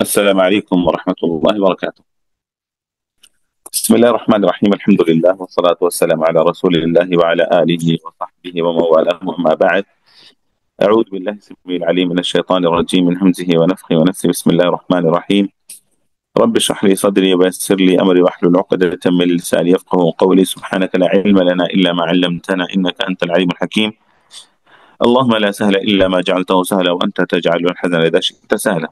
السلام عليكم ورحمة الله وبركاته. بسم الله الرحمن الرحيم، الحمد لله والصلاة والسلام على رسول الله وعلى آله وصحبه ومن والاه، أما بعد. أعوذ بالله السميع العليم من الشيطان الرجيم، من همزه ونفخه ونفثه. بسم الله الرحمن الرحيم. رب اشرح لي صدري ويسر لي أمري واحلل عقدة من لساني يفقهوا قولي. سبحانك لا علم لنا إلا ما علمتنا إنك أنت العليم الحكيم. اللهم لا سهل إلا ما جعلته سهلا وأنت تجعل الحزن إذا شئت سهلا.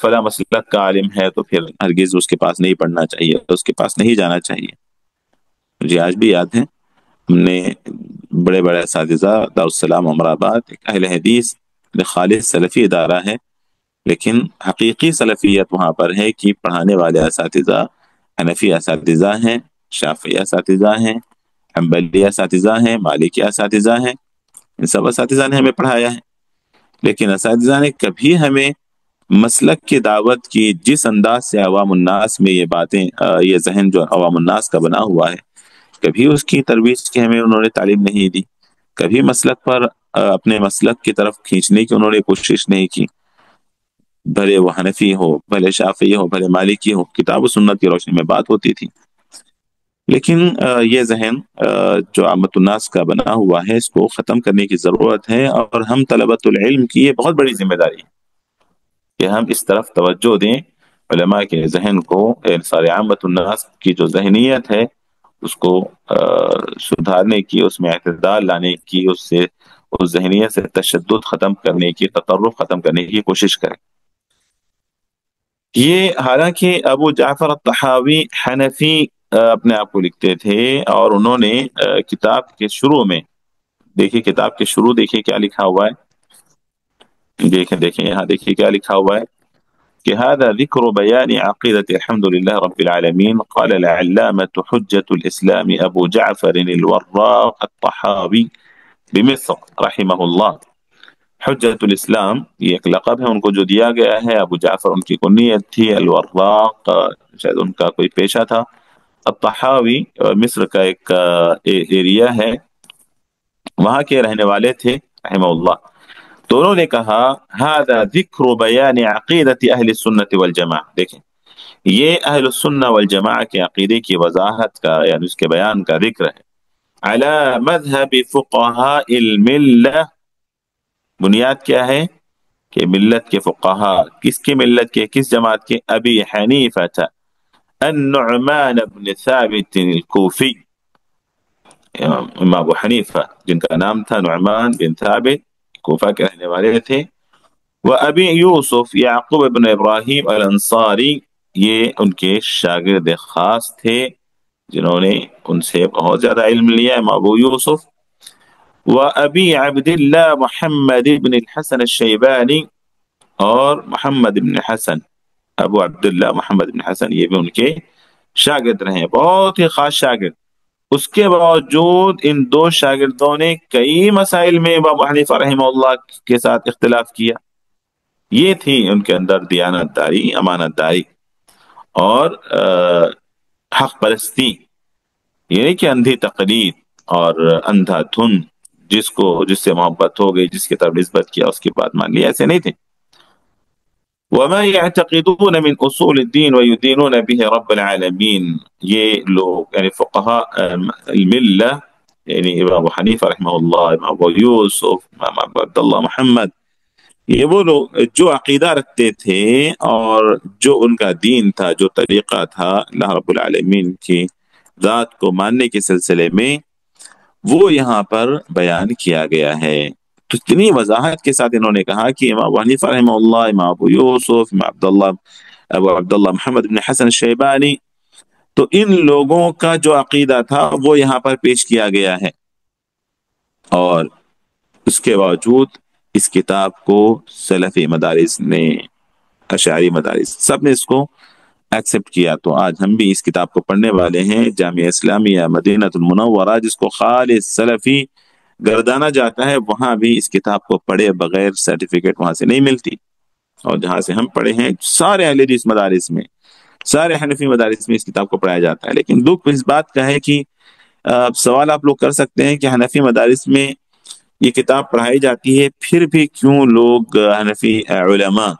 فلاں مسلک کا عالم ہے تو پھر ہرگز اس کے پاس نہیں پڑھنا چاہیے، اس کے پاس نہیں جانا چاہیے۔ مجھے آج بھی یاد ہے، ہم نے بڑے بڑے اساتذہ دارالسلام عمر آباد، ایک اہل حدیث خالص سلفی ادارہ ہے، لیکن حقیقی سلفیت وہاں پر ہے کہ پڑھانے والے اساتذہ حنفی اساتذہ ہیں، شافعی اساتذہ ہیں، حنبلی اساتذہ ہیں، مالکی اساتذہ ہیں، ان سب اساتذہ نے ہمیں پڑھایا ہے، لیکن اساتذہ نے کبھی ہمیں مسلک کی دعوت کی جس انداز سے عوام الناس میں یہ باتیں یہ ذہن جو عوام الناس کا بنا ہوا ہے، کبھی اس کی ترویج کی ہمیں انہوں نے تعلیم نہیں دی، کبھی مسلک پر اپنے مسلک کی طرف کھینچنے کی انہوں نے کوشش نہیں کی، بھلے وہ حنفی ہو، بھلے شافعی ہو، بھلے مالکی ہو، کتاب و سنت کی روشنی میں بات ہوتی تھی۔ لیکن یہ ذہن جو عامت الناس کا بنا ہوا ہے، اس کو ختم کرنے کی ضرورت ہے، اور ہم طلبۃ العلم کی یہ بہت بڑی ذمہ داری ہے کہ ہم اس طرف توجہ دیں، علماء کے ذہن کو، سارے عامت الناس کی جو ذہنیت ہے اس کو سدھارنے کی، اس میں اعتدال لانے کی، اس ذہنیت سے تشدد ختم کرنے کی، تطرف ختم کرنے کی کوشش کریں۔ یہ حالانکہ ابو جعفر الطحاوی حنفی اپنے آپ کو لکھتے تھے، اور انہوں نے کتاب کے شروع میں دیکھیے، کتاب کے شروع دیکھیے کیا لکھا ہوا ہے، دیکھیں یہاں دیکھیے کیا لکھا ہوا ہے کہ هذا ذكر بيان عقيدة الحمد لله رب العالمين، قال العلامة حجة الإسلام أبو جعفر الوراق الطحاوي بمصر رحمه الله۔ حجت الاسلام یہ ایک لقب ہے ان کو جو دیا گیا ہے، ابو جعفر ان کی کنیت تھی، الوراق شاید ان کا کوئی پیشہ تھا، الطحاوی مصر کا ایک ایریا ہے، وہاں کے رہنے والے تھے رحمہ اللہ۔ تو انہوں نے کہا هذا ذکر بیان عقیدت اہل السنت والجماعہ، دیکھیں یہ اہل السنہ والجماعہ کے عقیدے کی وضاحت کا، یعنی اس کے بیان کا ذکر ہے، علی مذہب فقہاء الملہ، بنیاد کیا ہے کہ ملت کے فقہا، کس کی ملت کے، کس جماعت کے، ابی حنیفہ النعمان بن ثابت الکوفی، امام ابو حنیفہ جن کا نام تھا نعمان بن ثابت، کوفہ کے رہنے والے تھے، و ابی یوسف یعقوب بن ابراہیم الانصاری، یہ ان کے شاگرد خاص تھے جنہوں نے ان سے بہت زیادہ علم لیا، امام ابو یوسف، و ابی عبد اللہ محمد بن الحسن الشیبانی، اور محمد بن حسن، ابو عبداللہ محمد بن حسن، یہ بھی ان کے شاگرد رہے، بہت ہی خاص شاگرد۔ اس کے باوجود ان دو شاگردوں نے کئی مسائل میں امام حنیفہ رحمہ اللہ کے ساتھ اختلاف کیا۔ یہ تھی ان کے اندر دیانت داری، امانت داری، اور حق پرستی، یعنی کہ اندھی تقلید اور اندھا دھن، جس سے محبت ہو گئی، جس کی طرف نسبت کیا اس کی بات مان لی، ایسے نہیں تھے۔ وما يعتقدون من اصول الدین ويدينون به رب العالمین، یہ لوگ یعنی فقہاء الملہ، یعنی امام ابو حنیفہ رحمہ اللہ، امام ابو یوسف، امام ابو عبداللہ محمد، یہ وہ لوگ جو عقیدہ رکھتے تھے اور جو ان کا دین تھا، جو طریقہ تھا اللہ رب العالمین کی ذات کو ماننے کے سلسلے میں، وہ یہاں پر بیان کیا گیا ہے۔ تو اتنی وضاحت کے ساتھ انہوں نے کہا کہ امام ابو حنیفہ رحمہ اللہ، امام ابو یوسف، امام ابو عبداللہ محمد بن حسن الشیبانی، تو ان لوگوں کا جو عقیدہ تھا وہ یہاں پر پیش کیا گیا ہے، اور اس کے باوجود اس کتاب کو سلفی مدارس نے، اشعری مدارس، سب نے اس کو ایکسپٹ کیا۔ تو آج ہم بھی اس کتاب کو پڑھنے والے ہیں، جامعہ اسلامیہ مدینہ المنورہ، جس کو خالص سلفی گردانا جاتا ہے، وہاں بھی اس کتاب کو پڑھے بغیر سرٹیفکیٹ وہاں سے نہیں ملتی، اور جہاں سے ہم پڑھے ہیں سارے اہل حدیث مدارس میں، سارے حنفی مدارس میں اس کتاب کو پڑھایا جاتا ہے۔ لیکن دکھ اس بات کا ہے کہ سوال آپ لوگ کر سکتے ہیں کہ حنفی مدارس میں یہ کتاب پڑھائی جاتی ہے، پھر بھی کیوں لوگ حنفی علماء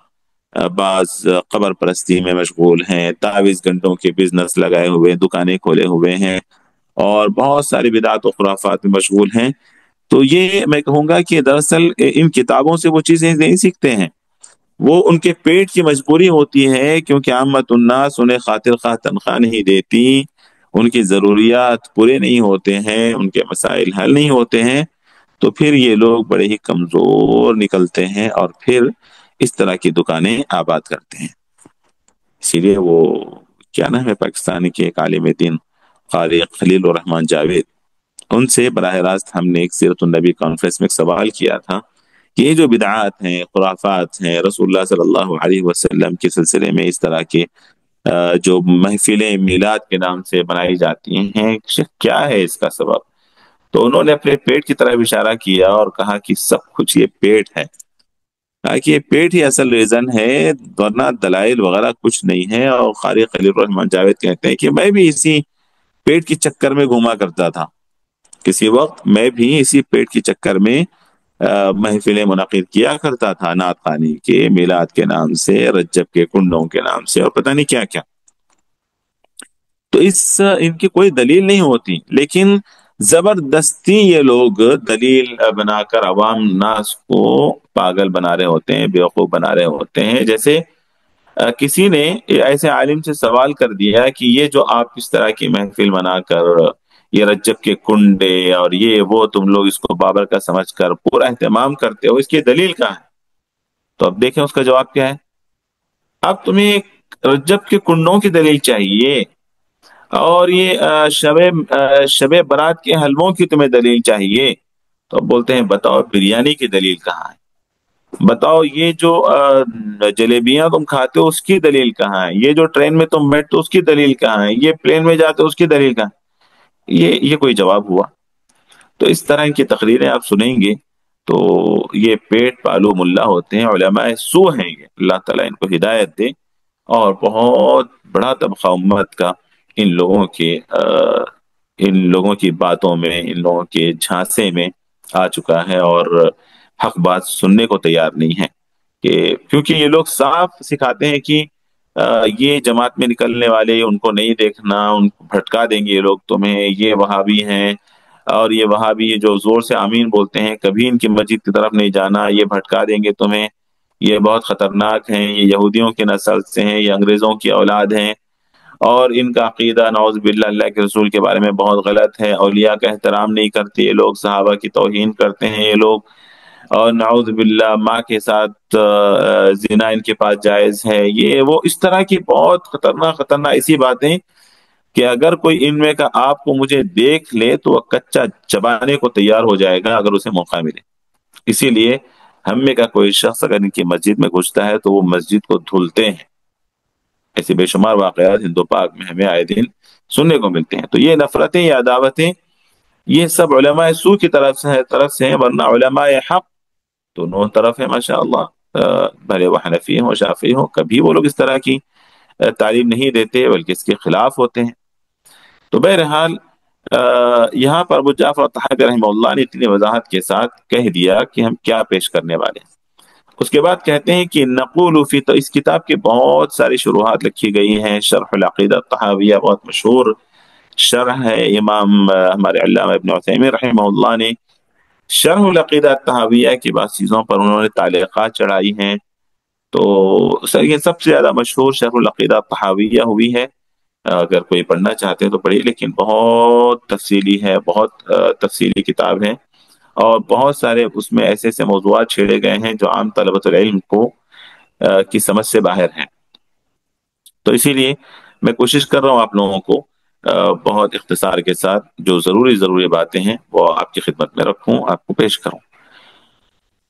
بعض قبر پرستی میں مشغول ہیں، تعویذ گنٹوں کے بزنس لگائے ہوئے، دکانیں کھولے ہوئے ہیں، اور بہت ساری بدعات و خرافات میں مشغول ہیں؟ تو یہ میں کہوں گا کہ دراصل ان کتابوں سے وہ چیزیں نہیں سیکھتے ہیں، وہ ان کے پیٹ کی مجبوری ہوتی ہے، کیونکہ عامت الناس انہیں خاطر خواہ تنخواہ نہیں دیتی، ان کی ضروریات پورے نہیں ہوتے ہیں، ان کے مسائل حل نہیں ہوتے ہیں، تو پھر یہ لوگ بڑے ہی کمزور نکلتے ہیں، اور پھر اس طرح کی دکانیں آباد کرتے ہیں۔ اسی لیے وہ کیا نام ہے پاکستانی کے ایک عالم دین قاری خلیل الرحمان جاوید، ان سے براہ راست ہم نے ایک سیرت النبی کانفرنس میں ایک سوال کیا تھا کہ یہ جو بدعات ہیں، خرافات ہیں، رسول اللہ صلی اللہ علیہ وسلم کے سلسلے میں اس طرح کے جو محفلیں میلاد کے نام سے بنائی جاتی ہیں، کیا ہے اس کا سبب؟ تو انہوں نے اپنے پیٹ کی طرف اشارہ کیا اور کہا کہ سب کچھ یہ پیٹ ہے، کہا کہ یہ پیٹ ہی اصل ریزن ہے، ورنہ دلائل وغیرہ کچھ نہیں ہے۔ اور قاری خلیل الرحمان جاوید کہتے ہیں کہ میں بھی اسی پیٹ کی چکر میں گھوما کرتا تھا، کسی وقت میں بھی اسی پیٹ کی چکر میں محفلیں منعقد کیا کرتا تھا، نعت خوانی کے، میلاد کے نام سے، رجب کے کنڈوں کے نام سے، اور پتہ نہیں کیا کیا۔ تو ان کی کوئی دلیل نہیں ہوتی، لیکن زبردستی یہ لوگ دلیل بنا کر عوام ناس کو پاگل بنا رہے ہوتے ہیں، بیوقوف بنا رہے ہوتے ہیں۔ جیسے کسی نے ایسے عالم سے سوال کر دیا کہ یہ جو آپ اس طرح کی محفل بنا کر یہ رجب کے کنڈے اور یہ وہ تم لوگ اس کو بابر کا سمجھ کر پورا اہتمام کرتے ہو، اس کی دلیل کہاں ہے؟ تو اب دیکھیں اس کا جواب کیا ہے۔ اب تمہیں رجب کے کنڈوں کی دلیل چاہیے، اور یہ شب برات کے حلووں کی تمہیں دلیل چاہیے، تو اب بولتے ہیں بتاؤ بریانی کی دلیل کہاں ہے؟ بتاؤ یہ جو جلیبیاں تم کھاتے ہو اس کی دلیل کہاں ہے؟ یہ جو ٹرین میں تم بیٹھتے ہو اس کی دلیل کہاں ہے؟ یہ پلین میں جاتے ہو اس کی دلیل کہاں ہے؟ یہ کوئی جواب ہوا؟ تو اس طرح کی تقریریں آپ سنیں گے تو یہ پیٹ پالو ملا ہوتے ہیں، علماء سو ہیں یہ، اللہ تعالیٰ ان کو ہدایت دے۔ اور بہت بڑا طبقہ امت کا ان لوگوں کی باتوں میں، ان لوگوں کے جھانسے میں آ چکا ہے، اور حق بات سننے کو تیار نہیں ہے، کیونکہ یہ لوگ صاف سکھاتے ہیں کہ یہ جماعت میں نکلنے والے ان کو نہیں دیکھنا، ان کو بھٹکا دیں گے یہ لوگ تمہیں، یہ وہابی ہیں، اور یہ وہابی جو زور سے آمین بولتے ہیں، کبھی ان کی مسجد کی طرف نہیں جانا، یہ بھٹکا دیں گے تمہیں، یہ بہت خطرناک ہیں، یہ یہودیوں کے نسل سے ہیں، یہ انگریزوں کی اولاد ہیں، اور ان کا عقیدہ نعوذ باللہ اللہ کے رسول کے بارے میں بہت غلط ہے، اولیاء کا احترام نہیں کرتے یہ لوگ، صحابہ کی توہین کرتے ہیں یہ لوگ، اور نعوذ باللہ ماں کے ساتھ زنا ان کے پاس جائز ہے، یہ وہ اس طرح کی بہت خطرناک ایسی باتیں کہ اگر کوئی ان میں کا آپ کو مجھے دیکھ لے تو وہ کچا چبانے کو تیار ہو جائے گا اگر اسے موقع ملے۔ اسی لیے ہم میں کا کوئی شخص اگر ان کی مسجد میں گھستا ہے تو وہ مسجد کو دھلتے ہیں۔ ایسے بے شمار واقعات ہندو پاک میں ہمیں آئے دن سننے کو ملتے ہیں۔ تو یہ نفرتیں، یہ عداوتیں، یہ سب علماء سو کی طرف سے ہیں، ورنہ علماء حق تو نو طرف ہے ماشاءاللہ، بھلے وہ حنفی ہوں شافعی ہوں، کبھی وہ لوگ اس طرح کی تعلیم نہیں دیتے بلکہ اس کے خلاف ہوتے ہیں۔ تو بہرحال یہاں پر ابو جعفر طحاوی رحمہ اللہ نے اتنی وضاحت کے ساتھ کہہ دیا کہ ہم کیا پیش کرنے والے ہیں۔ اس کے بعد کہتے ہیں کہ نقول فی، تو اس کتاب کی بہت ساری شروحات لکھی گئی ہیں، شرح العقیدہ الطحاویہ بہت مشہور شرح ہے، امام ہمارے علامہ ابن عثیمین رحمہ اللہ نے شرح العقیدہ الطحاویہ کی بعض چیزوں پر انہوں نے تعلیقات چڑھائی ہیں۔ تو یہ سب سے زیادہ مشہور شرح العقیدہ الطحاویہ ہوئی ہے، اگر کوئی پڑھنا چاہتے ہیں تو پڑھیے، لیکن بہت تفصیلی ہے، بہت تفصیلی کتاب ہے، اور بہت سارے اس میں ایسے ایسے موضوعات چھیڑے گئے ہیں جو عام طلبۃ العلم کی سمجھ سے باہر ہیں۔ تو اسی لیے میں کوشش کر رہا ہوں آپ لوگوں کو بہت اختصار کے ساتھ جو ضروری باتیں ہیں وہ آپ کی خدمت میں رکھوں، آپ کو پیش کروں۔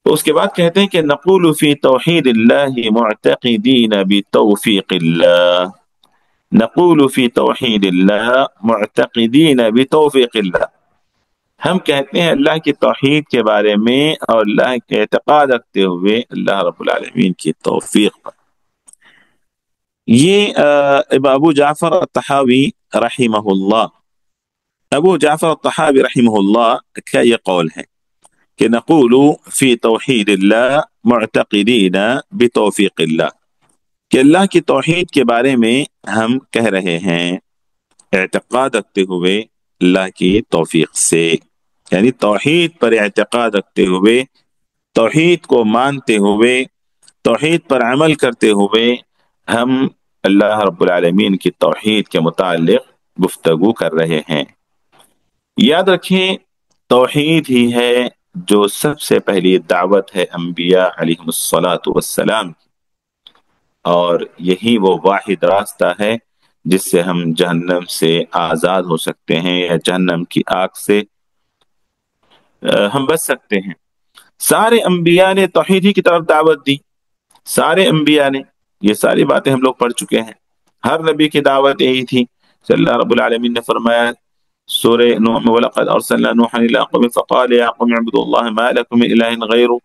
تو اس کے بعد کہتے ہیں کہ نقول فی توحید اللہ معتقدین بتوفیق اللہ، نقول فی توحید اللہ معتقدین بتوفیق اللہ، ہم کہتے ہیں اللہ کی توحید کے بارے میں اور اللہ کے اعتقاد رکھتے ہوئے اللہ رب العالمین کی توفیق پر۔ یہ ابو جعفر الطحاوی رحمہ اللہ، ابو جعفر الطحاوی رحمہ اللہ کا یہ قول ہے کہ نقول فی توحید اللہ معتقدین بتوفیق اللہ، کہ اللہ کی توحید کے بارے میں ہم کہہ رہے ہیں اعتقاد رکھتے ہوئے اللہ کی توفیق سے، یعنی توحید پر اعتقاد رکھتے ہوئے، توحید کو مانتے ہوئے، توحید پر عمل کرتے ہوئے ہم اللہ رب العالمین کی توحید کے متعلق گفتگو کر رہے ہیں۔ یاد رکھیں توحید ہی ہے جو سب سے پہلی دعوت ہے انبیاء علیہم الصلاۃ والسلام، اور یہی وہ واحد راستہ ہے جس سے ہم جہنم سے آزاد ہو سکتے ہیں، یا جہنم کی آگ سے ہم بچ سکتے ہیں۔ سارے انبیاء نے توحید ہی کی طرف دعوت دی، سارے انبیاء نے، یہ ساری باتیں ہم لوگ پڑھ چکے ہیں۔ ہر نبی کی دعوت یہی تھی۔ صلی اللہ رب العالمین نے فرمایا سورہ نوح میں، وَلَقَدْ أَرْسَلْنَا نُوحًا إِلَىٰ قَوْمِهِ فَقَالَ يَا قَوْمِ اعْبُدُوا اللَّهَ مَا لَكُم مِّنْ إِلَٰهٍ غَيْرُهُ،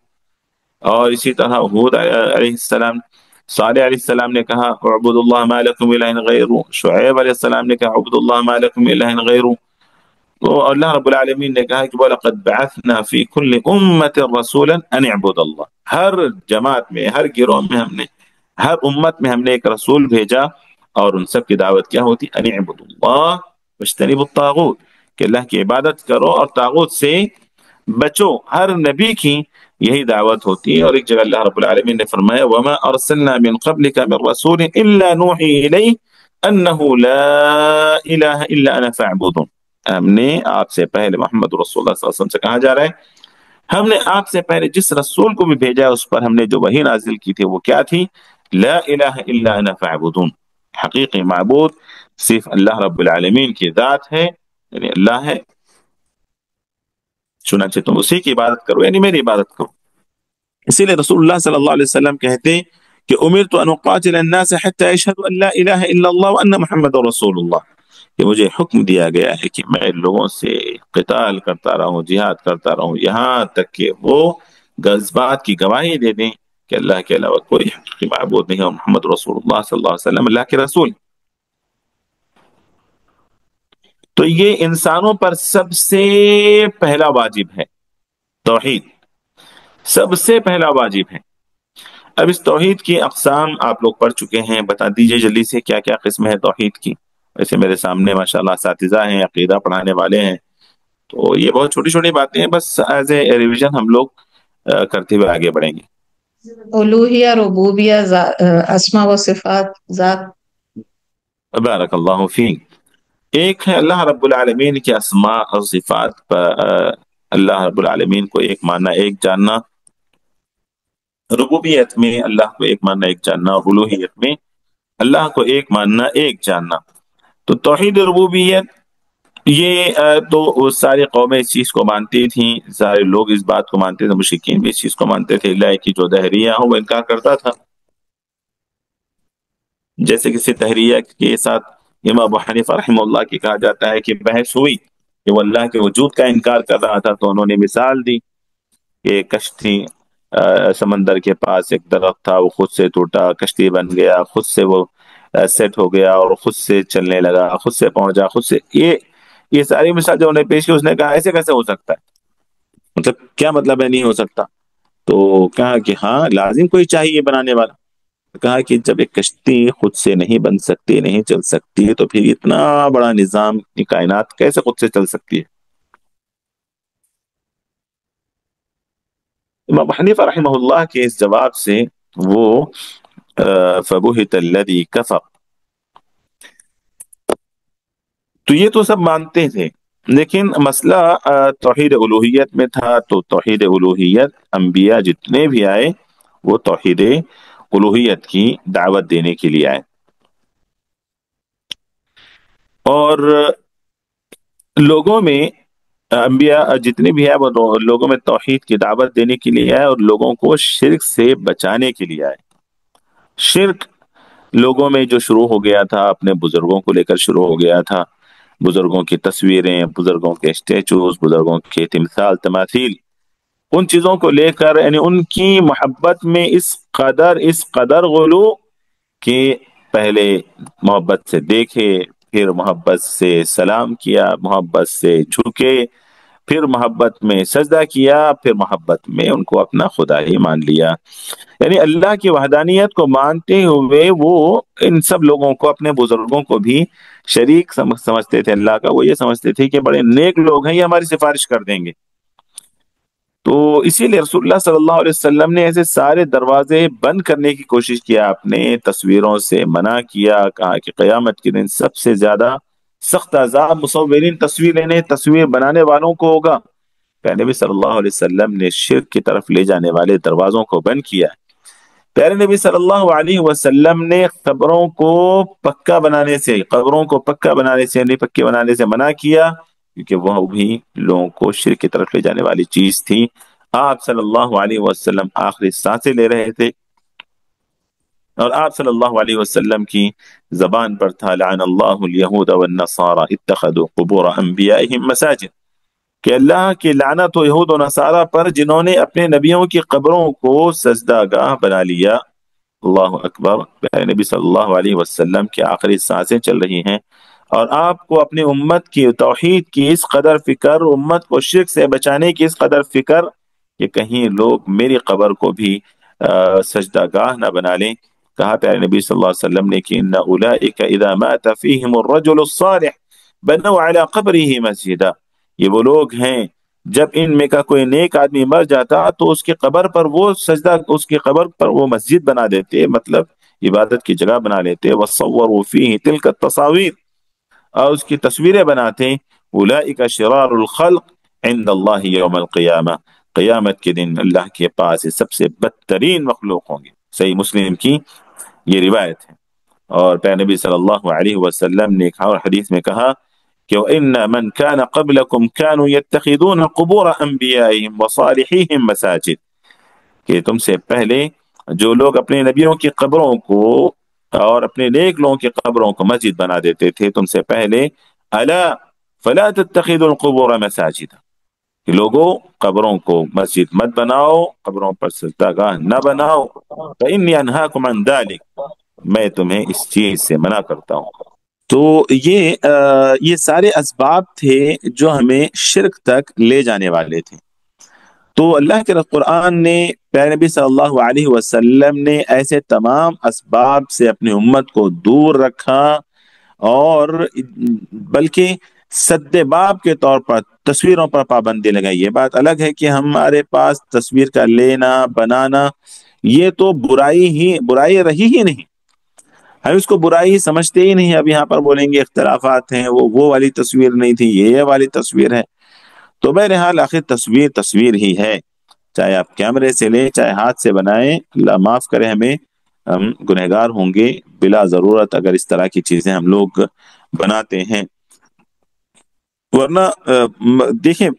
اور اسی طرح ہود علیہ السلام، صالح علیہ السلام نے کہا اعبدوا اللہ ما لکم من الہ غیرہ، شعیب علیہ السلام نے کہا اعبدوا اللہ ما لکم من الہ غیرہ، تو اللہ رب العالمین نے کہا کہ وَلَقَدْ بَعَثْنَا فِي كُلِّ أُمَّةٍ رَسُولًا أَنِ اعْبُدُوا اللَّهَ، ہر جماعت میں، ہر گروہ میں ہم نے، ہر امت میں ہم نے ایک رسول بھیجا، اور ان سب کی دعوت کیا ہوتی؟ ان اعبدوا اللہ واجتنبوا الطاغوت، کہ اللہ کی عبادت کرو اور طاغوت سے بچو۔ ہر نبی کی یہی دعوت ہوتی ہے۔ اور ایک جگہ اللہ رب العالمین نے فرمایا وَمَا أَرْسَلْنَا مِن قَبْلِكَ مِن رَّسُولٍ إِلَّا نُوحِي إِلَيْهِ أَنَّهُ لَا إِلَٰهَ إِلَّا أَنَا فَاعْبُدُونِ، ہم نے آپ سے پہلے، محمد رسول اللہ صلی اللہ علیہ وسلم سے کہا جا رہا ہے، ہم نے آپ سے پہلے جس رسول کو بھی بھیجا ہے اس پر ہم نے جو وحی نازل کی تھی وہ کیا تھی؟ لا الہ الا انا فاعبدون، حقیقی معبود صرف اللہ رب العالمین کی ذات ہے، یعنی اللہ ہے، چنانچہ تم اسی کی عبادت کرو، یعنی میری عبادت کرو۔ اسی لیے رسول اللہ صلی اللہ علیہ وسلم کہتے کہ امرت ان اقاتل الناس حتى يشهدوا ان لا الہ الا اللہ وان محمد رسول اللہ، کہ مجھے حکم دیا گیا ہے کہ میں لوگوں سے قتال کرتا رہوں، جہاد کرتا رہوں، یہاں تک کہ وہ اس بات کی گواہی دے دیں کہ اللہ کے علاوہ کوئی حقیقی معبود نہیں ہے، اور محمد رسول اللہ صلی اللہ علیہ وسلم اللہ کے رسول۔ تو یہ انسانوں پر سب سے پہلا واجب ہے، توحید سب سے پہلا واجب ہے۔ اب اس توحید کی اقسام آپ لوگ پڑھ چکے ہیں، بتا دیجئے جلدی سے کیا کیا قسم ہے توحید کی۔ ویسے میرے سامنے ماشاءاللہ اساتذہ ہیں، عقیدہ پڑھانے والے ہیں، تو یہ بہت چھوٹی چھوٹی باتیں ہیں، بس ایز اے ریویژن ہم لوگ کرتے ہوئے آگے بڑھیں گے۔ الوہیہ، ربوبیہ، اسماء و صفات، ذات۔ بارک اللہ فیک۔ ایک ہے اللہ رب العالمین کے اسماء اور صفات پر اللہ رب العالمین کو ایک ماننا، ایک جاننا، ربوبیت میں اللہ کو ایک ماننا، ایک جاننا، اور الوہیت میں اللہ کو ایک ماننا، ایک جاننا۔ تو توحید ربوبیت یہ تو ساری قومیں اس چیز کو مانتی تھیں، سارے لوگ اس بات کو مانتے تھے، مشرکین بھی اس چیز کو مانتے تھے، اللہ کی جو دہریہ ہو وہ انکار کرتا تھا۔ جیسے کسی تحریہ کے ساتھ امام ابو حنیفہ رحمہ اللہ کی کہا جاتا ہے کہ بحث ہوئی کہ وہ اللہ کے وجود کا انکار کر رہا تھا، تو انہوں نے مثال دی کہ کشتی سمندر کے پاس ایک درخت تھا، وہ خود سے ٹوٹا، کشتی بن گیا، خود سے وہ سیٹ ہو گیا اور خود سے چلنے لگا، خود سے پہنچا، خود سے، یہ ساری مثال جو انہوں نے پیش کی، اس نے کہا ایسے کیسے ہو سکتا ہے، مطلب کیا مطلب ہے نہیں ہو سکتا؟ تو کہا کہ ہاں لازم کوئی چاہیے بنانے والا۔ کہا کہ جب ایک کشتی خود سے نہیں بن سکتی، نہیں چل سکتی، تو پھر اتنا بڑا نظام، اتنی کائنات کیسے خود سے چل سکتی ہے؟ امام حنیفہ رحمہ اللہ کے اس جواب سے وہ فبہت الذی کفر، تو یہ تو سب مانتے تھے، لیکن مسئلہ توحید الوہیت میں تھا۔ تو توحید الوہیت انبیاء جتنے بھی آئے وہ توحید الوہیت کی دعوت دینے کے لیے آئے، اور لوگوں میں انبیاء جتنے بھی آئے وہ لوگوں میں توحید کی دعوت دینے کے لیے آئے، اور لوگوں کو شرک سے بچانے کے لیے آئے۔ شرک لوگوں میں جو شروع ہو گیا تھا اپنے بزرگوں کو لے کر شروع ہو گیا تھا، بزرگوں کی تصویریں، بزرگوں کے اسٹیچوز، بزرگوں کے تمثال، تماثیل، ان چیزوں کو لے کر، یعنی ان کی محبت میں اس قدر غلو کہ پہلے محبت سے دیکھے، پھر محبت سے سلام کیا، محبت سے جھکے، پھر محبت میں سجدہ کیا، پھر محبت میں ان کو اپنا خدا ہی مان لیا۔ یعنی اللہ کی وحدانیت کو مانتے ہوئے وہ ان سب لوگوں کو، اپنے بزرگوں کو بھی شریک سمجھتے تھے اللہ کا۔ وہ یہ سمجھتے تھے کہ بڑے نیک لوگ ہیں، یہ ہماری سفارش کر دیں گے۔ تو اسی لیے رسول اللہ صلی اللہ علیہ وسلم نے ایسے سارے دروازے بند کرنے کی کوشش کیا، اپنے تصویروں سے منع کیا، کہا کہ قیامت کے دن سب سے زیادہ سخت عذاب مصورین تصویر بنانے والوں کو ہوگا، پیارے نبی صلی اللہ علیہ وسلم نے شرک کی طرف لے جانے والے دروازوں کو بند کیا ہے۔ پیارے نبی صلی اللہ علیہ وسلم نے قبروں کو پکا بنانے سے، قبروں کو پکا بنانے سے یعنی پکے بنانے سے منع کیا، کیونکہ وہ بھی لوگوں کو شرک کی طرف لے جانے والی چیز تھی۔ آپ صلی اللہ علیہ وسلم آخری سانسیں لے رہے تھے، اور آپ صلی اللہ علیہ وسلم کی زبان پر تھا لعن اللہ الیہود والنصارى اتخذوا قبور انبیائہم مساجد، کہ اللہ کی لعنت ہو یہود و نصارہ پر جنہوں نے اپنے نبیوں کی قبروں کو سجدہ گاہ بنا لیا۔ اللہ اکبر۔ پیارے نبی صلی اللہ علیہ وسلم کی آخری سانسیں چل رہی ہیں، اور آپ کو اپنی امت کی توحید کی اس قدر فکر، امت کو شرک سے بچانے کی اس قدر فکر کہ کہیں لوگ میری قبر کو بھی سجدہ گاہ نہ بنا لیں۔ کہا پیارے نبی صلی اللہ علیہ وسلم نے کہ ان اولئک اذا مات فیہم الرجل الصالح بنوا علی قبرہ مسجدا، یہ وہ لوگ ہیں جب ان میں کا کوئی نیک آدمی مر جاتا تو اس کی قبر پر وہ سجدہ، اس کی قبر پر وہ مسجد بنا دیتے، مطلب عبادت کی جگہ بنا لیتے۔ وصوروا فیہ تلک التصاویر، اور اس کی تصویریں بناتے۔ اولئک شرار الخلق عند اللہ یوم القیامہ، قیامت کے دن اللہ کے پاس یہ سب سے بدترین مخلوق ہوں گے۔ صحیح مسلم کی یہ روایت ہے۔ اور پیارے نبی صلی اللہ علیہ وسلم نے ایک اور حدیث میں کہا کہ وَإِنَّ مَنْ كَانَ قَبْلَكُمْ كَانُوا يَتَّخِذُونَ قُبُورَ أَنْبِيَائِهِمْ وَصَالِحِيهِمْ مساجد، کہ تم سے پہلے جو لوگ اپنے نبیوں کی قبروں کو اور اپنے نیک لوگوں کی قبروں کو مسجد بنا دیتے تھے تم سے پہلے، الا فلا تتخذوا القبور مساجد، کہ لوگوں قبروں کو مسجد مت بناؤ، قبروں پر سجدہ گاہ نہ بناؤ، فإني أنهاكم عن ذلك، میں تمہیں اس چیز سے منع کرتا ہوں۔ تو یہ سارے اسباب تھے جو ہمیں شرک تک لے جانے والے تھے۔ تو اللہ کے قرآن نے، پیارے نبی صلی اللہ علیہ وسلم نے ایسے تمام اسباب سے اپنی امت کو دور رکھا، اور بلکہ سد باب کے طور پر تصویروں پر پابندی لگائی۔ یہ بات الگ ہے کہ ہمارے پاس تصویر کا لینا بنانا یہ تو برائی رہی ہی نہیں، ہم اس کو برائی سمجھتے ہی نہیں۔ اب یہاں پر بولیں گے اختلافات ہیں، وہ والی تصویر نہیں تھی، یہ والی تصویر ہے۔ تو بہرحال آخر تصویر تصویر ہی ہے، چاہے آپ کیمرے سے لیں چاہے ہاتھ سے بنائیں، اللہ معاف کرے ہمیں، ہم گنہگار ہوں گے بلا ضرورت اگر اس طرح کی چیزیں ہم لوگ بناتے ہیں۔ ورنہ دیکھیں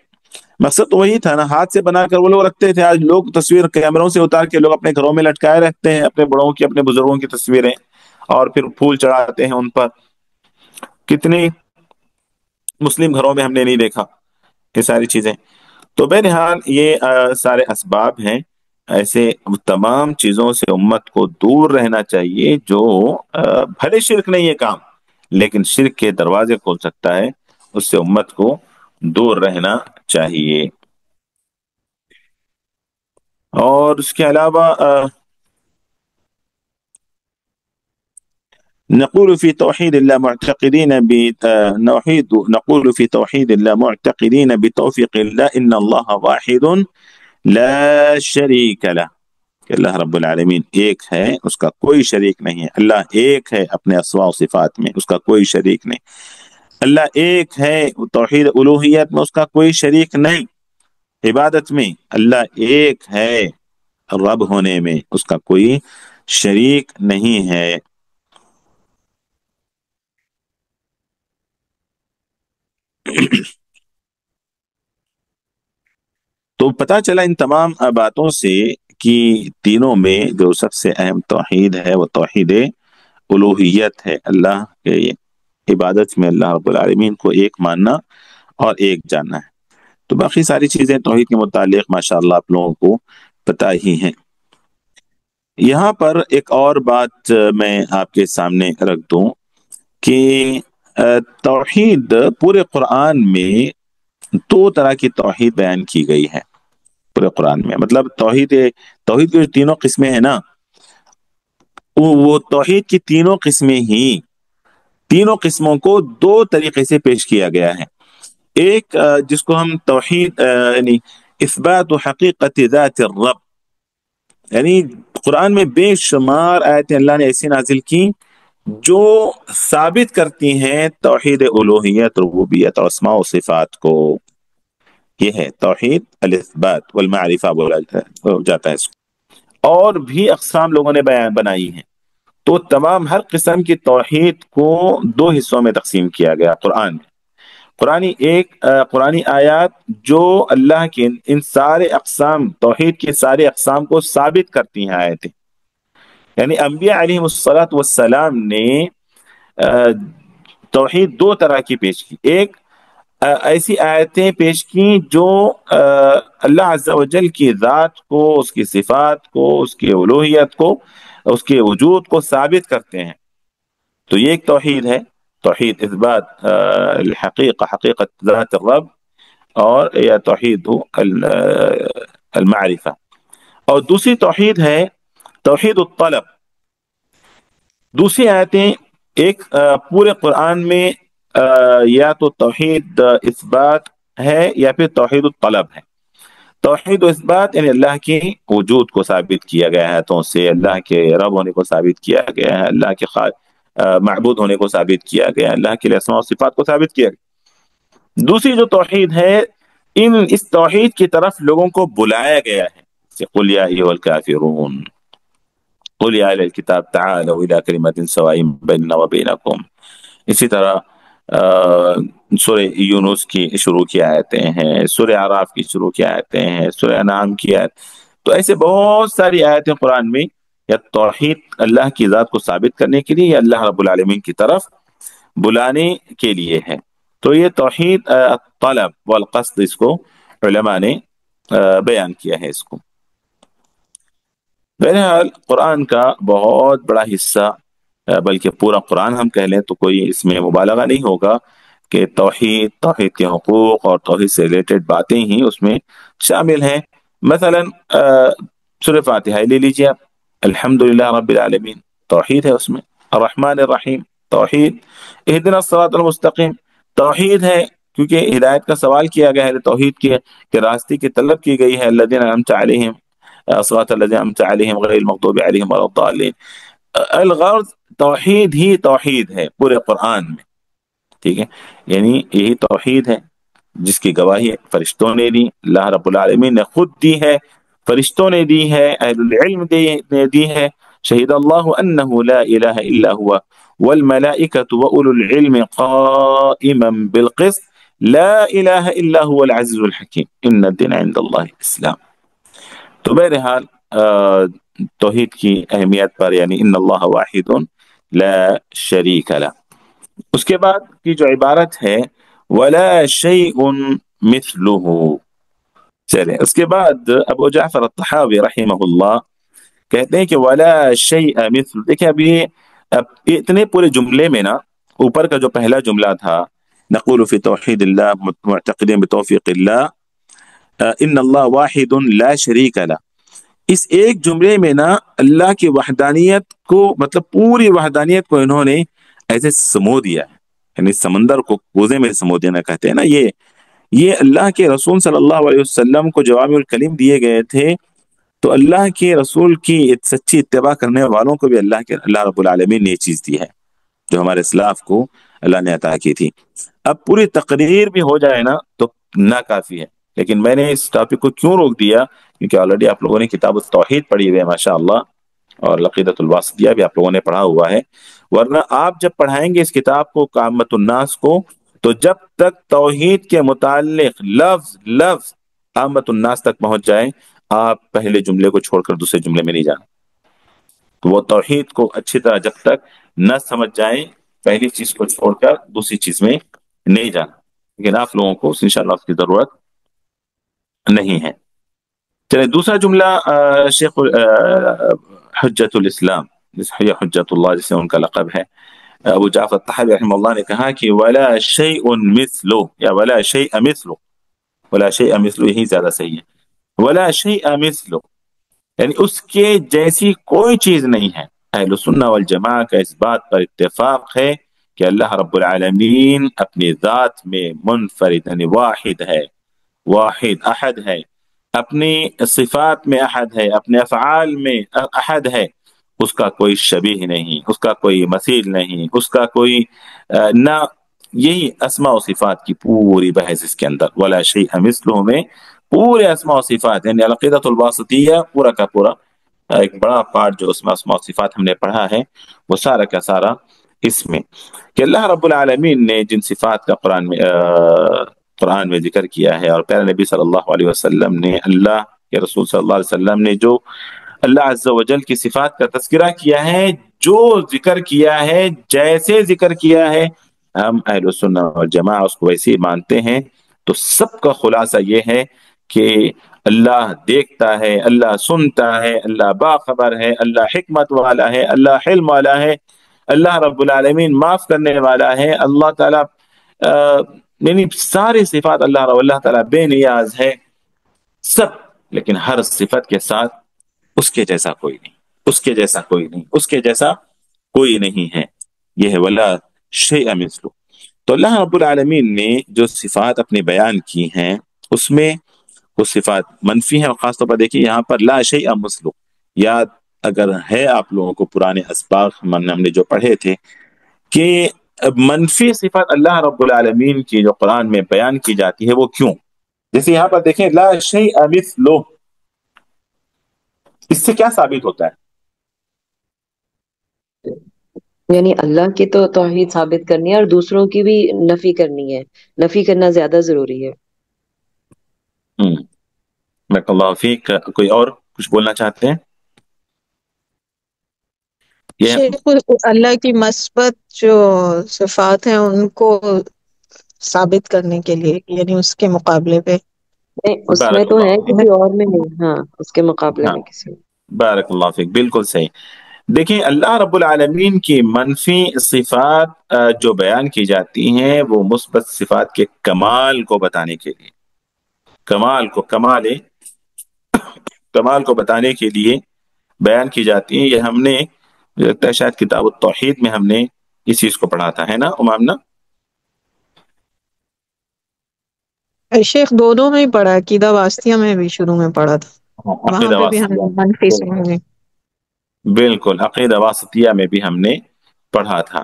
مقصد تو وہی تھا نا، ہاتھ سے بنا کر وہ لوگ رکھتے تھے، آج لوگ تصویر کیمروں سے اتار کے لوگ اپنے گھروں میں لٹکائے رکھتے ہیں، اپنے بڑوں کی، اپنے بزرگوں کی تصویریں، اور پھر پھول چڑھاتے ہیں ان پر۔ کتنے مسلم گھروں میں ہم نے نہیں دیکھا یہ ساری چیزیں۔ تو بہرحال یہ سارے اسباب ہیں، ایسے تمام چیزوں سے امت کو دور رہنا چاہیے جو بھلے شرک نہیں ہے کام، لیکن شرک کے دروازے کھول سکتا ہے، اس سے امت کو دور رہنا چاہیے۔ اور اس کے علاوہ نقول في توحيد الله معتقدين نقول في توحيد الله معتقدين بتوفيق الله ان الله واحد لا شریک له، کہ اللہ رب العالمین ایک ہے، اس کا کوئی شریک نہیں ہے۔ اللہ ایک ہے اپنے اسماء و صفات میں، اس کا کوئی شریک نہیں۔ اللہ ایک ہے توحید الوہیت میں، اس کا کوئی شریک نہیں۔ عبادت میں اللہ ایک ہے، رب ہونے میں اس کا کوئی شریک نہیں ہے۔ تو پتہ چلا ان تمام باتوں سے کہ تینوں میں جو سب سے اہم توحید ہے وہ توحید الوہیت ہے، اللہ کے عبادت میں اللہ رب العالمین کو ایک ماننا اور ایک جاننا ہے۔ تو باقی ساری چیزیں توحید کے متعلق ماشاءاللہ آپ لوگوں کو پتہ ہی ہیں۔ یہاں پر ایک اور بات میں آپ کے سامنے رکھ دوں کہ توحید پورے قرآن میں دو طرح کی توحید بیان کی گئی ہے پورے قرآن میں، مطلب توحید کی جو تینوں قسمیں ہیں نا، وہ توحید کی تینوں قسمیں ہی، تینوں قسموں کو دو طریقے سے پیش کیا گیا ہے۔ ایک جس کو ہم توحید یعنی اثبات و حقیقت ذات الرب، یعنی قرآن میں بے شمار آیتیں اللہ نے ایسی نازل کی جو ثابت کرتی ہیں توحید الوہیت، ربوبیت اور اسماء و صفات کو۔ یہ ہے توحید الاثبات والمعرفہ بولا جاتا ہے اس کو۔ اور بھی اقسام لوگوں نے بنائی ہیں، تو تمام ہر قسم کی توحید کو دو حصوں میں تقسیم کیا گیا قرآن میں۔ قرآنی آیات جو اللہ کے ان سارے اقسام، توحید کے سارے اقسام کو ثابت کرتی ہیں آیتیں، یعنی انبیاء علیہم الصلاۃ والسلام نے توحید دو طرح کی پیش کی۔ ایک ایسی آیتیں پیش کی جو اللہ عز و جل کی ذات کو، اس کی صفات کو، اس کی الوہیت کو، اس کے وجود کو ثابت کرتے ہیں، تو یہ ایک توحید ہے، توحید اثبات الحقیقہ، حقیقت ذات الرب، اور یا توحید المعرفہ۔ اور دوسری توحید ہے توحید الطلب۔ دوسری آیتیں ایک پورے قرآن میں یا تو توحید اثبات ہے یا پھر توحید الطلب ہے۔ توحید و اثبات یعنی اللہ کے وجود کو ثابت کیا گیا ہے ہاتھوں سے، اللہ کے رب ہونے کو ثابت کیا گیا ہے، اللہ کے معبود ہونے کو ثابت کیا گیا ہے، اللہ کے اسماء و صفات کو ثابت کیا گیا۔ دوسری جو توحید ہے، اس توحید کی طرف لوگوں کو بلایا گیا ہے، جیسے قل یا ایھا الکافرون، قل یا اہل الکتاب تعالوا الی کلمۃ سواء بیننا وبینکم۔ اسی طرح سورہ یونس کی شروع کی آیتیں ہیں، سورہ اعراف کی شروع کی آیتیں ہیں، سورہ انعام کی آیت، تو ایسے بہت ساری آیتیں قرآن میں یا توحید اللہ کی ذات کو ثابت کرنے کے لیے یا اللہ رب العالمین کی طرف بلانے کے لیے ہے۔ تو یہ توحید طلب والقصد، اس کو علماء نے بیان کیا ہے اس کو۔ بہرحال قرآن کا بہت بڑا حصہ، بلکہ پورا قرآن ہم کہہ لیں تو کوئی اس میں مبالغہ نہیں ہوگا کہ توحید کے حقوق اور توحید سے ریلیٹڈ باتیں ہی اس میں شامل ہیں۔ مثلا سورہ فاتحہ لے لیجیے آپ، الحمدللہ رب العالمین، توحید ہے اس میں۔ الرحمن الرحیم، توحید۔ اہدنا الصراط المستقیم، توحید ہے، کیونکہ ہدایت کا سوال کیا گیا ہے، توحید کی کہ راستے کی طلب کی گئی ہے، الذین انعمت علیہم صراط الذین انعمت علیہم غیر المغضوب علیہم ولا الضالین۔ الغرض توحید ہی توحید ہے پورے قرآن میں، ٹھیک ہے، یعنی یہی توحید ہے جس کی گواہی فرشتوں نے دی، اللہ رب العالمین نے خود دی ہے، فرشتوں نے دی ہے، اہل العلم نے دی ہے، شہید اللہ انہ لا الہ الا ہوا والملائکۃ واولو العلم قائما بالقسط لا الہ الا هو العزیز الحکیم ان الدین عند اللہ الاسلام۔ تو بہرحال توحید کی اہمیت پر، یعنی ان اللہ واحد لا شریک لہ۔ اس کے بعد کی جو عبارت ہے ولا شیء مثلہ، چلے اس کے بعد ابو جعفر الطحاوی رحمہ اللہ کہتے ہیں کہ ولا شیء مثل، دیکھیں اب اتنے پورے جملے میں نا، اوپر کا جو پہلا جملہ تھا نقول فی توحید اللہ معتقدین بتوفیق اللہ ان اللہ واحد لا شریک لہ، اس ایک جملے میں نا اللہ کی وحدانیت کو، مطلب پوری وحدانیت کو انہوں نے ایسے سمو دیا ہے، یعنی سمندر کو کوزے میں سمو دینا کہتے ہیں نا، یہ اللہ کے رسول صلی اللہ علیہ وسلم کو جوامع الکلم دیے گئے تھے، تو اللہ کے رسول کی سچی اتباع کرنے والوں کو بھی اللہ رب العالمین نے یہ چیز دی ہے جو ہمارے اسلاف کو اللہ نے عطا کی تھی۔ اب پوری تقریر بھی ہو جائے نا تو ناکافی ہے، لیکن میں نے اس ٹاپک کو کیوں روک دیا، کیونکہ آلریڈی آپ لوگوں نے کتاب التوحید پڑھی ہوئی ہے ماشاءاللہ، اور العقیدۃ الواسطیہ بھی آپ لوگوں نے پڑھا ہوا ہے، ورنہ آپ جب پڑھائیں گے اس کتاب کو عامۃ الناس کو، تو جب تک توحید کے متعلق لفظ عامۃ الناس تک پہنچ جائے، آپ پہلے جملے کو چھوڑ کر دوسرے جملے میں نہیں جانا، تو وہ توحید کو اچھی طرح جب تک نہ سمجھ جائیں، پہلی چیز کو چھوڑ کر دوسری چیز میں نہیں جانا، لیکن آپ لوگوں کو انشاءاللہ اس کی ضرورت نہیں ہے۔ چلے دوسرا جملہ شیخ حجت الاسلام، حجت اللہ جسے ان کا لقب ہے، ابو جعفر الطحاوی رحمہ اللہ نے کہا کہ ولا شیء مثلہ، یا ولا شیء مثلہ، ولا شیء مثلہ یہی زیادہ صحیح ہے، ولا شیء مثلہ، یعنی اس کے جیسی کوئی چیز نہیں ہے۔ اہل سنہ والجماعہ کا اس بات پر اتفاق ہے کہ اللہ رب العالمین اپنی ذات میں منفرد، یعنی واحد ہے، واحد احد ہے، اپنی صفات میں احد ہے، اپنے افعال میں احد ہے، اس کا کوئی شبیہ نہیں، اس کا کوئی مثیل نہیں، اس کا کوئی نہ یہی اسماء و صفات کی پوری بحث اس کے اندر، ولا شیء مثلہ میں پورے اسماء و صفات، یعنی العقیدۃ الواسطیہ پورا کا پورا ایک بڑا پارٹ جو اس میں اسماء و صفات ہم نے پڑھا ہے، وہ سارا کا سارا اس میں کہ اللہ رب العالمین نے جن صفات کا قرآن میں ذکر کیا ہے، اور پیارے نبی صلی اللہ علیہ وسلم نے، اللہ کے رسول صلی اللہ علیہ وسلم نے جو اللہ عز و جل کی صفات کا تذکرہ کیا ہے، جو ذکر کیا ہے، جیسے ذکر کیا ہے، ہم اہل السنہ والجماعہ اس کو ویسے ہی مانتے ہیں۔ تو سب کا خلاصہ یہ ہے کہ اللہ دیکھتا ہے، اللہ سنتا ہے، اللہ باخبر ہے، اللہ حکمت والا ہے، اللہ حلم والا ہے، اللہ رب العالمین معاف کرنے والا ہے، اللہ تعالیٰ یعنی ساری صفات اللہ تعالیٰ بے نیاز ہے سب، لیکن ہر صفت کے ساتھ اس کے جیسا کوئی نہیں، اس کے جیسا کوئی نہیں، اس کے جیسا کوئی نہیں ہے، یہ ہے ولا شیء مثلہ۔ تو اللہ رب العالمین نے جو صفات اپنے بیان کی ہیں اس میں وہ صفات منفی ہیں، اور خاص طور پر دیکھیے یہاں پر لا شیء مثلہ، یاد اگر ہے آپ لوگوں کو پرانے اسباق ہم نے جو پڑھے تھے کہ منفی صفات اللہ رب العالمین کی جو قرآن میں بیان کی جاتی ہے وہ کیوں؟ جیسے یہاں پر دیکھیں لا شیء مثلہ، اس سے کیا ثابت ہوتا ہے؟ یعنی اللہ کی تو توحید ثابت کرنی ہے اور دوسروں کی بھی نفی کرنی ہے، نفی کرنا زیادہ ضروری ہے۔ بارک اللہ فیک، کوئی اور کچھ بولنا چاہتے ہیں؟ یہ شیخ اللہ کی مثبت جو صفات ہیں ان کو ثابت کرنے کے لیے، یعنی اس کے مقابلے پہ نہیں، اس میں بارک تو اللہ ہے، فیک، کسی اور میں نہیں، ہاں اس کے مقابلے ہاں میں کسی اور۔ بارک اللہ فیک، بالکل صحیح۔ دیکھیں اللہ رب العالمین کی منفی صفات جو بیان کی جاتی ہیں وہ مثبت صفات کے کمال کو بتانے کے لیے، کمال کو بتانے کے لیے بیان کی جاتی ہیں۔ یہ ہم نے لگتا ہے شاید کتاب التوحید میں ہم نے اس چیز کو پڑھا تھا، ہے نا امامنا؟ شیخ دونوں میں ہی پڑھا، عقیدہ واسطیہ میں بھی شروع میں پڑھا تھا، وہاں عقیدہ پہ بھی ہم واسطیہ، منفی بالکل سمجھے۔ بالکل عقیدہ واسطیہ میں بھی ہم نے پڑھا تھا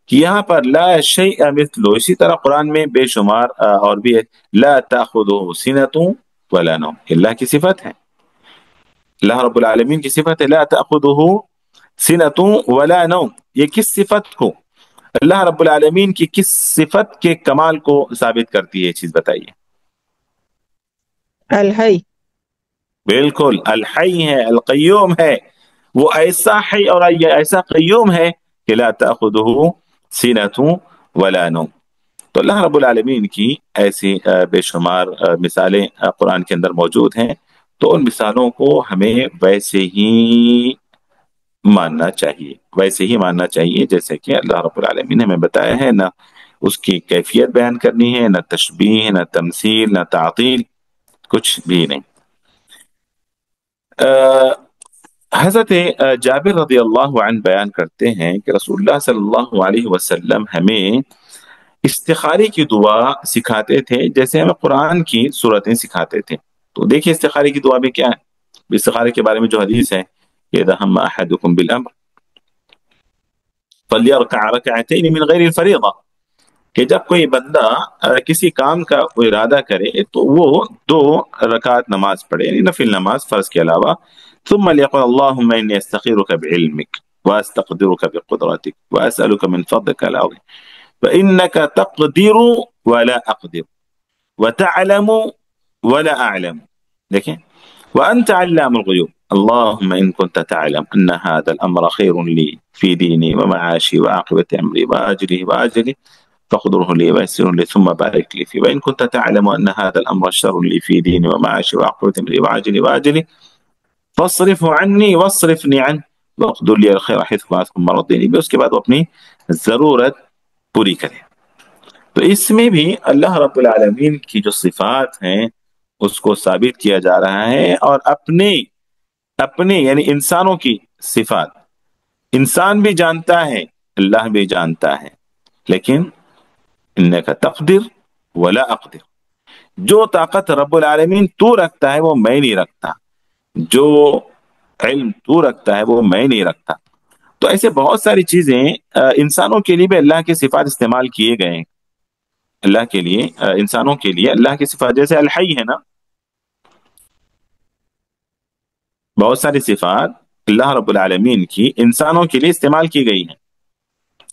کہ یہاں پر لا شیء مثلہ، اسی طرح قرآن میں بے شمار اور بھی ہے، لا تأخذہ سنۃ ولا نوم، اللہ کی صفت ہے، اللہ رب العالمین کی صفت ہے لا تأخذہ سنۃ ولا نوم۔ یہ کس صفت کو، اللہ رب العالمین کی کس صفت کے کمال کو ثابت کرتی ہے یہ چیز بتائیے؟ الحی، بالکل الحی ہے، القیوم ہے، وہ ایسا حی اور ایسا قیوم ہے کہ لا تأخذہ سنۃ ولا نوم۔ تو اللہ رب العالمین کی ایسی بے شمار مثالیں قرآن کے اندر موجود ہیں، تو ان مثالوں کو ہمیں ویسے ہی ماننا چاہیے، ویسے ہی ماننا چاہیے جیسے کہ اللہ رب العالمین نے ہمیں بتایا ہے، نہ اس کی کیفیت بیان کرنی ہے، نہ تشبیہ، نہ تمثیل، نہ تعطیل، کچھ بھی نہیں۔ حضرت جابر رضی اللہ عنہ بیان کرتے ہیں کہ رسول اللہ صلی اللہ علیہ وسلم ہمیں استخارے کی دعا سکھاتے تھے جیسے ہمیں قرآن کی صورتیں سکھاتے تھے۔ تو دیکھیے استخارے کی دعا میں کیا ہے، استخارے کے بارے میں جو حدیث ہے کہ اذا ہم احدکم بالامر فلیرکع رکعتین من غیر الفریضہ، کہ جب کوئی بندہ کسی کام کا کوئی ارادہ کرے تو وہ 2 رکعت نماز پڑھے، یعنی نفل نماز فرض کے علاوہ، ثم لیقل اللہم انی استخیرک بعلمک واستقدرک بقدرتک واسألک من فضلک العظیم فإنك تقدر ولا اقدر وتعلم ولا اعلم، دیکھیں وانت علام الغیوب اللهم ان كنت تعلم ان هذا الامر خير لي في ديني ومعاشي وعاقبة امري واجله واجله فاقدره لي ويسره لي ثم بارك لي فيه، وان كنت تعلم ان هذا الامر شر لي في ديني ومعاشي وعاقبة امري واجله واجله فاصرفه عني واصرفني عنه واقدر لي الخير حيث ما ثم ردني به۔ اس کے بعد وہ اپنی ضرورت پوری کرے۔ تو اس میں بھی اللہ رب العالمین کی جو صفات ہیں اس کو ثابت کیا جا رہا ہے، اور اپنے یعنی انسانوں کی صفات انسان بھی جانتا ہے، اللہ بھی جانتا ہے، لیکن انک تقدر ولا اقدر، جو طاقت رب العالمین تو رکھتا ہے وہ میں نہیں رکھتا، جو علم تو رکھتا ہے وہ میں نہیں رکھتا۔ تو ایسے بہت ساری چیزیں انسانوں کے لیے بھی اللہ کے صفات استعمال کیے گئے ہیں، اللہ کے لیے انسانوں کے لیے اللہ کی صفات، جیسے الحی ہے نا، بہت ساری صفات اللہ رب العالمین کی انسانوں کے لیے استعمال کی گئی ہیں،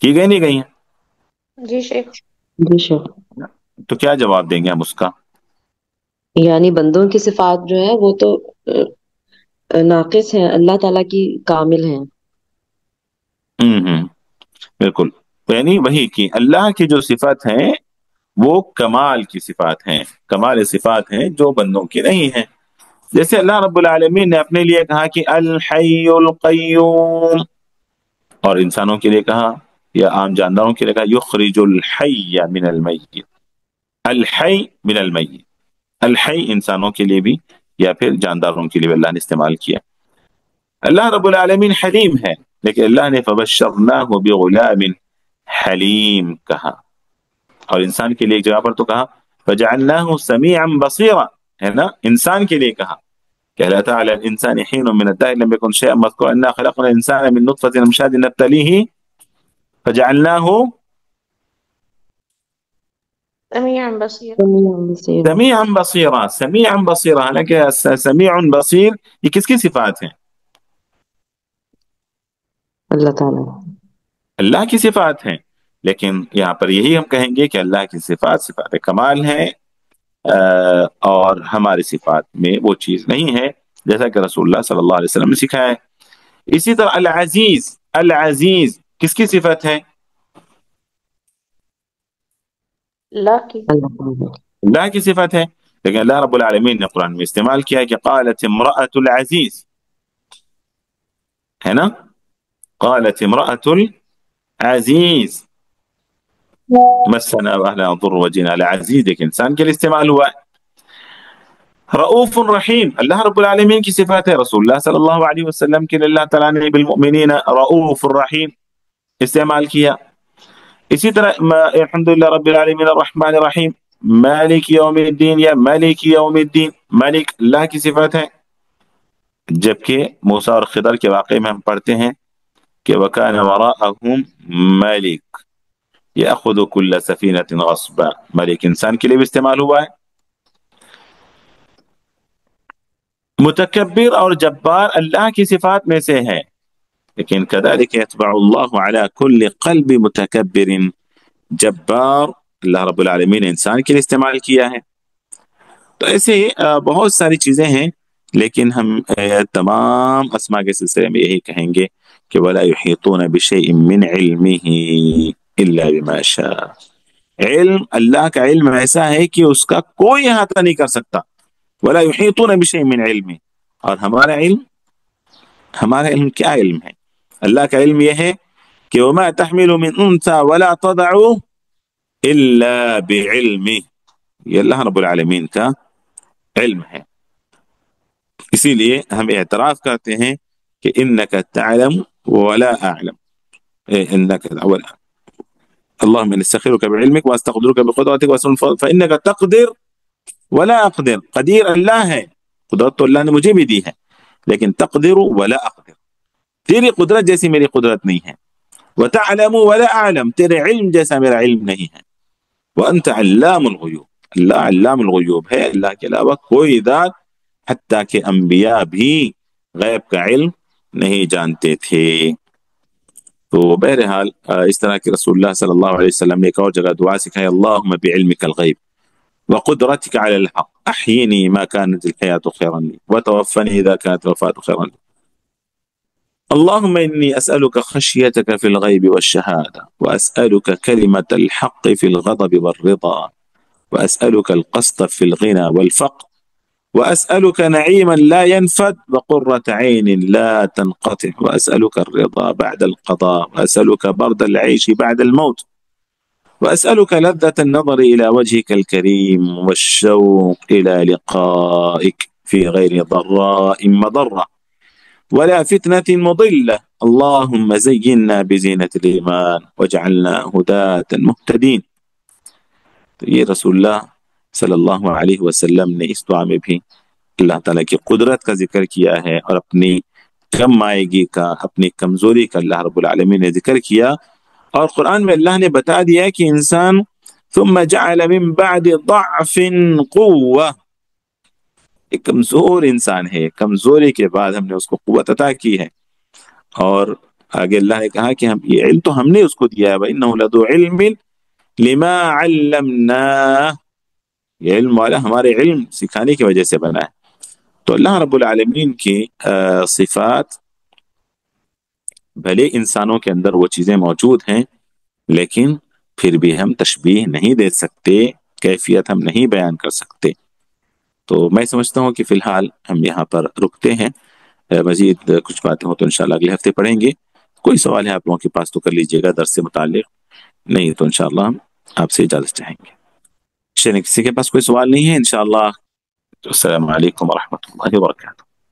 کی گئی نہیں گئی جی شیخ. جی شیخ. ہیں؟ تو کیا جواب دیں گے ہم اس کا؟ یعنی بندوں کی صفات جو ہیں وہ تو ناقص ہیں، اللہ تعالیٰ کی کامل ہیں. ہوں بالکل، یعنی وہی کہ اللہ کی جو صفات ہیں وہ کمال کی صفات ہیں، کمال صفات ہیں جو بندوں کی نہیں ہیں. جیسے اللہ رب العالمین نے اپنے لیے کہا کہ الحی القیوم، اور انسانوں کے لیے کہا یا عام جانداروں کے لیے کہا یخرج الحی من المیت، الحی من المیت. الحی انسانوں کے لیے بھی یا پھر جانداروں کے لیے بھی اللہ نے استعمال کیا. اللہ رب العالمین حلیم ہے، لیکن اللہ نے فبشرناہ بغلام حلیم کہا، اور انسان کے لیے ایک جگہ پر تو کہا فجعلناہ سمیعا بصیرا، ہے نا، انسان کے لیے کہا کہ هل أتى على الإنسان حين من الدهر لم يكن شيئا مذكورا إنا خلقنا الإنسان من نطفة أمشاج نبتليه فجعلناه سمیع بصیر. سميعا بصيرا. سميعا بصيرا، حالانکہ سمیع بصیر یہ کس کی صفات ہیں؟ اللہ تعالیٰ. اللہ کی صفات ہیں، لیکن یہاں پر یہی ہم کہیں گے کہ اللہ کی صفات صفات کمال ہیں، اور ہماری صفات میں وہ چیز نہیں ہے جیسا کہ رسول اللہ صلی اللہ علیہ وسلم نے سکھایا ہے. اسی طرح العزیز، العزیز کس کی صفت ہے؟ اللہ کی. اللہ تعالیٰ. اللہ کی صفت ہے، لیکن اللہ رب العالمین نے قرآن میں استعمال کیا ہے کہ قالت امرأة العزیز، ہے نا، قالت امرأة العزیز مسنا واهلنا الضر وجئنا. العزیز ایک انسان کے لیے استعمال ہوا ہے. رؤوف رحیم اللہ رب العالمین کی صفات ہے، رسول اللہ صلی اللہ علیہ وسلم کے لیے اللہ تعالیٰ نے بالمؤمنین رؤوف الرحیم استعمال کیا. اسی طرح الحمدللہ رب العالمین الرحمن الرحیم مالک یوم الدین یا مالک یوم الدین، مالک اللہ کی صفت ہے. جبکہ موسیٰ اور خضر کے واقعے میں ہم پڑھتے ہیں کہ وَكَانَ وَرَاءَهُمْ مَلِكٌ يَأْخُذُ كُلَّ سَفِينَةٍ غَصْبًا، ملک انسان کے لیے بھی استعمال ہوا ہے. متکبر اور جبار اللہ کی صفات میں سے ہے، لیکن كذلك يتبع الله على كل قلب متکبر جبار اللہ رب العالمین نے انسان کے لیے استعمال کیا ہے. تو ایسے بہت ساری چیزیں ہیں، لیکن ہم تمام اسماء کے سلسلے میں یہی کہیں گے کہ ولا يحيطون بشيء من علمه الا بما شاء. علم اللہ کا علم ایسا ہے کہ اس کا کوئی احاطہ نہیں کر سکتا. ولا يحيطون بشيء من علمه، اور ہمارا علم کیا علم ہے؟ اللہ کا علم یہ ہے کہ وما تحمل من انثى ولا تضع الا بعلمه، یہ اللہ رب العالمین کا علم ہے. اسی لیے ہم اعتراف کرتے ہیں کہ انک تعلم ولا اعلم، انک اللهم اني استخيرك بعلمك واستقدرك بقدرتك فانك تقدر ولا اقدر. قدیر اللہ ہے، قدرت تو اللہ نے مجھے بھی دی ہے، لیکن تقدر ولا اقدر، تیری قدرت جیسی میری قدرت نہیں ہے. وتعلم ولا اعلم، تیرے علم جیسا میرا علم نہیں ہے. وانت علام الغیوب، اللہ علام الغیوب ہے، اللہ کے علاوہ کوئی ذات حتیٰ کہ انبیاء بھی غیب کا علم نہیں جانتے تھے. تو بہرحال اس طرح کہ رسول اللہ صلی اللہ علیہ وسلم نے ایک اور جگہ دعا سکھائی اللہم بعلمک الغیب وقدرتك على الحق احيني ما كانت الحياة خيرا لي وتوفني اذا كانت الوفاة خيرا لي. اللهم اني اسألك خشيتك في الغيب والشهادة، واسألك كلمة الحق في الغضب والرضا، واسألك القسط في الغنى والفقر، وأسألك نعيما لا ينفد وقرة عين لا تنقطع، وأسألك الرضا بعد القضاء، وأسألك برد العيش بعد الموت، وأسألك لذة النظر إلى وجهك الكريم والشوق إلى لقائك في غير ضراء مضرة ولا فتنة مضلة. اللهم زينا بزينة الإيمان واجعلنا هداة مهتدين. تو یہ رسول اللہ صلی اللہ علیہ وسلم نے اس دعا میں بھی اللہ تعالیٰ کی قدرت کا ذکر کیا ہے، اور اپنی کم مائگی کا، اپنی کمزوری کا اللہ رب العالمین نے ذکر کیا. اور قرآن میں اللہ نے بتا دیا ہے کہ انسان ثم جعل من بعد ضعف قوة، ایک کمزور انسان ہے، کمزوری کے بعد ہم نے اس کو قوت عطا کی ہے. اور آگے اللہ نے کہا کہ ہم یہ علم تو ہم نے اس کو دیا ہے، وَإِنَّهُ لَذُو عِلْمٍ لِمَا عَلَّمْنَاهُ، یہ علم والا ہمارے علم سکھانے کی وجہ سے بنا ہے. تو اللہ رب العالمین کی صفات بھلے انسانوں کے اندر وہ چیزیں موجود ہیں، لیکن پھر بھی ہم تشبیہ نہیں دے سکتے، کیفیت ہم نہیں بیان کر سکتے. تو میں سمجھتا ہوں کہ فی الحال ہم یہاں پر رکتے ہیں، مزید کچھ باتیں ہو تو انشاءاللہ اگلے ہفتے پڑھیں گے. کوئی سوال ہے آپ لوگوں کے پاس تو کر لیجئے گا درس سے متعلق، نہیں تو انشاءاللہ ہم آپ سے اجازت چاہیں گے. کسی کے پاس کوئی سوال نہیں ہے انشاءاللہ. السلام علیکم ورحمۃ اللہ وبرکاتہ.